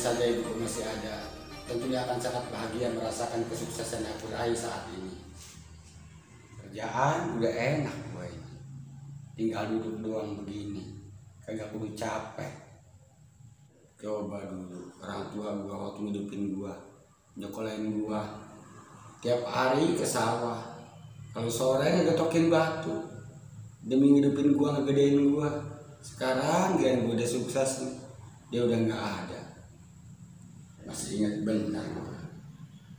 saja ibuku masih ada, tentu dia akan sangat bahagia merasakan kesuksesan yang aku raih saat ini. Kerjaan udah enak gue ini, tinggal duduk doang begini, kagak perlu capek. Coba dulu orang tua gue waktu ngidupin gue, nyokolain gue, tiap hari ke sawah, kalau sore ngegetokin batu demi ngidupin gue, ngegedein gue. Sekarang gue udah sukses nih, dia udah nggak ada. Masih ingat benar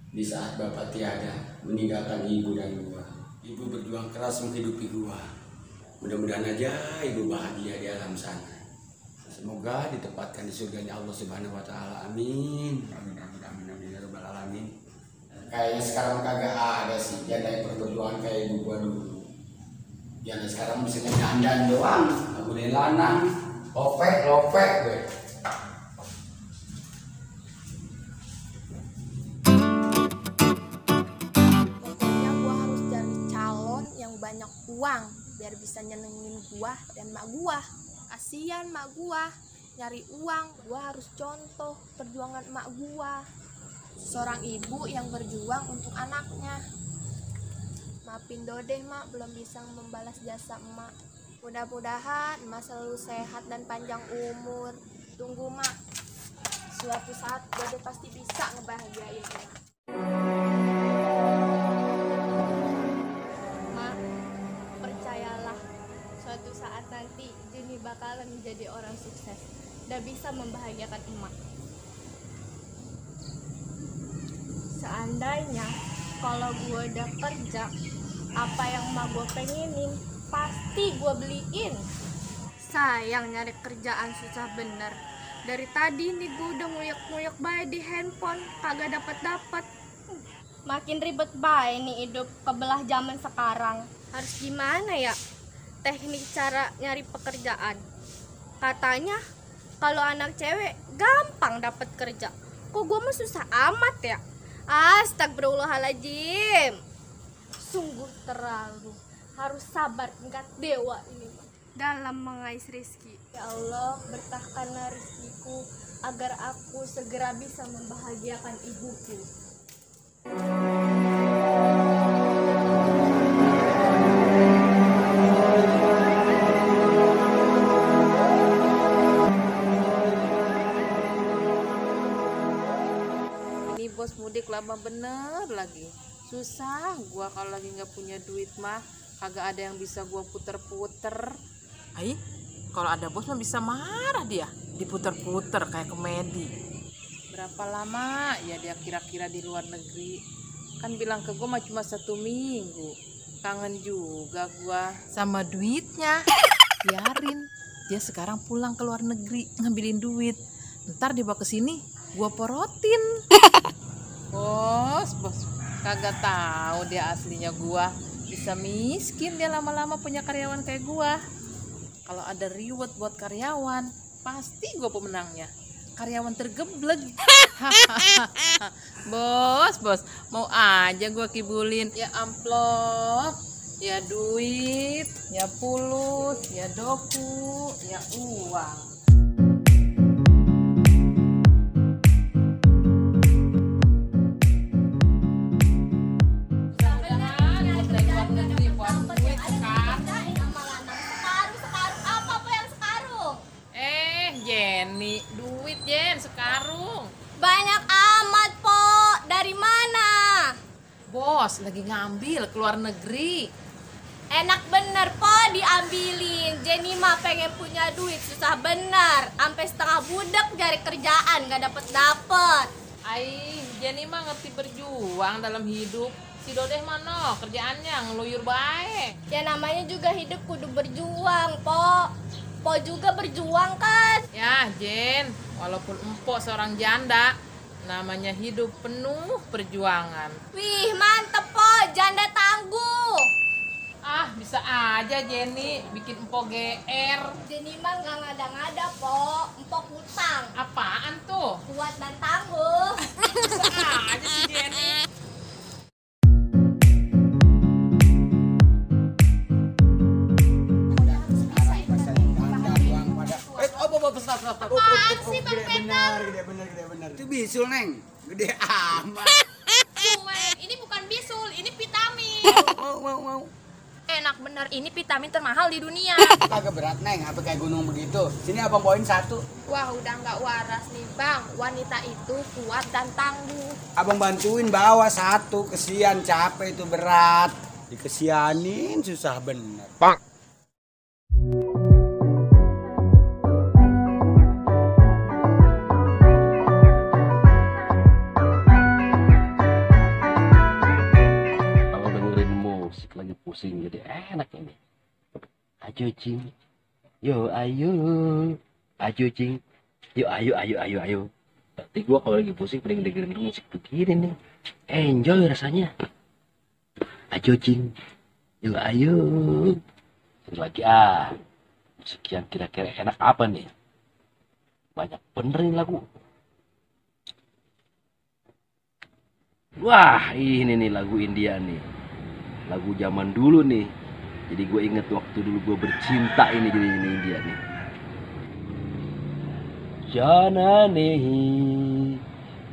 di saat bapak tiada meninggalkan ibu dan gua. Ibu berjuang keras menghidupi gua. Mudah-mudahan aja ibu bahagia di alam sana. Semoga ditempatkan di surganya Allah Subhanahu wa taala. Amin. Amin amin amin amin ya rabbal alamin. Kayaknya sekarang kagak ada sih janda yang berperjuangan kayak ibu gua dulu. Janda sekarang bisa nyandan doang, nggak boleh lanang, lopek gue. Banyak uang biar bisa nyenengin gua dan mak gua. Kasian mak gua nyari uang, gua harus contoh perjuangan mak gua. Seorang ibu yang berjuang untuk anaknya. Maafin Dodeh mak, belum bisa membalas jasa emak. Mudah-mudahan emak selalu sehat dan panjang umur. Tunggu mak, suatu saat Dodeh pasti bisa ngebahagiain emak. Suatu saat nanti Jenny bakalan menjadi orang sukses dan bisa membahagiakan emak. Seandainya kalau gue udah kerja, apa yang emak gue pengenin pasti gue beliin. Sayang nyari kerjaan susah bener. Dari tadi nih gue udah nguyek-nguyek bae di handphone, kagak dapet. Makin ribet bae nih hidup kebelah zaman sekarang. Harus gimana ya teknik cara nyari pekerjaan? Katanya kalau anak cewek gampang dapat kerja. Kok gue mah susah amat ya? Astagfirullahaladzim. Sungguh terlalu. Harus sabar tingkat dewa ini dalam mengais rezeki. Ya Allah, berkahkanlah rezekiku agar aku segera bisa membahagiakan ibuku. Bos mudik lama bener lagi, susah gua kalau lagi nggak punya duit mah, kagak ada yang bisa gua puter-puter. Kalau ada bos mah bisa marah dia, diputer-puter kayak komedi. Berapa lama ya dia kira-kira di luar negeri? Kan bilang ke gua mah cuma 1 minggu. Kangen juga gua Sama duitnya. Biarin dia sekarang pulang ke luar negeri ngambilin duit, ntar dibawa ke sini gua porotin. Bos, kagak tahu dia aslinya gua. Bisa miskin dia lama-lama punya karyawan kayak gua. Kalau ada reward buat karyawan, pasti gua pemenangnya. Karyawan tergeblek. Bos, mau aja gua kibulin. Ya amplop, ya duit, ya pulus, ya doku, ya uang. Jenny, duit Jen, sekarung. Banyak amat, Po. Dari mana? Bos, lagi ngambil ke luar negeri. Enak bener, Po, diambilin. Jenny mah pengen punya duit, susah bener. Sampai setengah budak cari kerjaan, gak dapet. Jenny mah ngerti berjuang dalam hidup. Si Dodeh mana kerjaannya ngeluyur baik. Ya namanya juga hidup kudu berjuang, Po. Po juga berjuang kan? Ya Jen, walaupun empok seorang janda, namanya hidup penuh perjuangan. Wih mantep Po, janda tangguh. Bisa aja Jenny bikin empok GR. Jenny mah gak ngada-ngada Po, empok hutang. Apaan tuh? Kuat dan tangguh. Bisa aja si Jenny. Stop. Apaan sih Bang Peter? Gede bener. bisul, Neng. Gede amat. Cuek, ini bukan bisul, ini vitamin. Mau. Enak bener, ini vitamin termahal di dunia. Kagak berat, Neng. Apa kayak gunung begitu? Sini abang bawain satu. Wah, udah nggak waras nih bang. Wanita itu kuat dan tangguh. Abang bantuin bawa satu. Kesian, capek itu berat. Dikesianin susah bener. Kalau dengerin musik lagi pusing jadi enak ini. Ayo cing, yo ayo, ayo cing, yo ayo. Tapi gua kalau lagi pusing paling dengerin musik begini nih, enjoy rasanya. Ayo cing, yo ayo. Ini lagi musik yang kira-kira enak apa nih? Banyak bener nih lagu. Wah, ini nih lagu India nih. Lagu zaman dulu nih. Jadi gue inget waktu dulu gue bercinta ini jadi ini India nih. Jananehi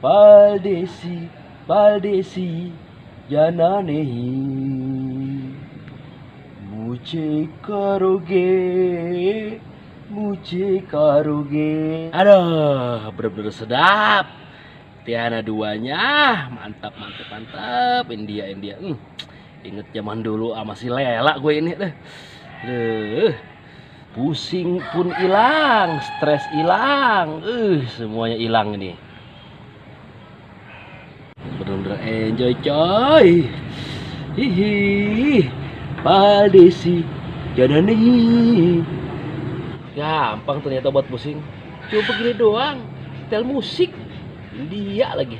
Paldesi Jananehi Muce karoge. Aduh, bener-bener sedap. Tiana duanya, mantap. India. Inget zaman dulu sama si Lela gue ini deh. Pusing pun hilang, stres hilang, semuanya hilang ini. Bener-bener enjoy coy. Hihi, Paldesi, Janani. Gampang ternyata buat pusing. Cuma begini doang, setel musik. India lagi.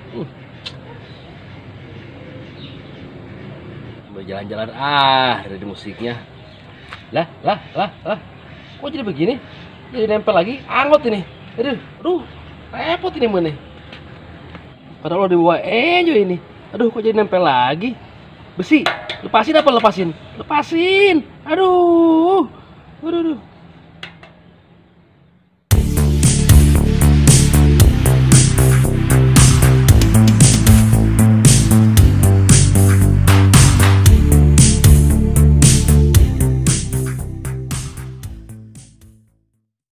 Jalan-jalan dari musiknya. Lah. Kok jadi begini? Jadi nempel lagi, angot ini. Aduh, repot ini mana? Padahal lo dibawa enjoy ini. Aduh, kok jadi nempel lagi? Besi, lepasin apa lepasin? Lepasin. Aduh.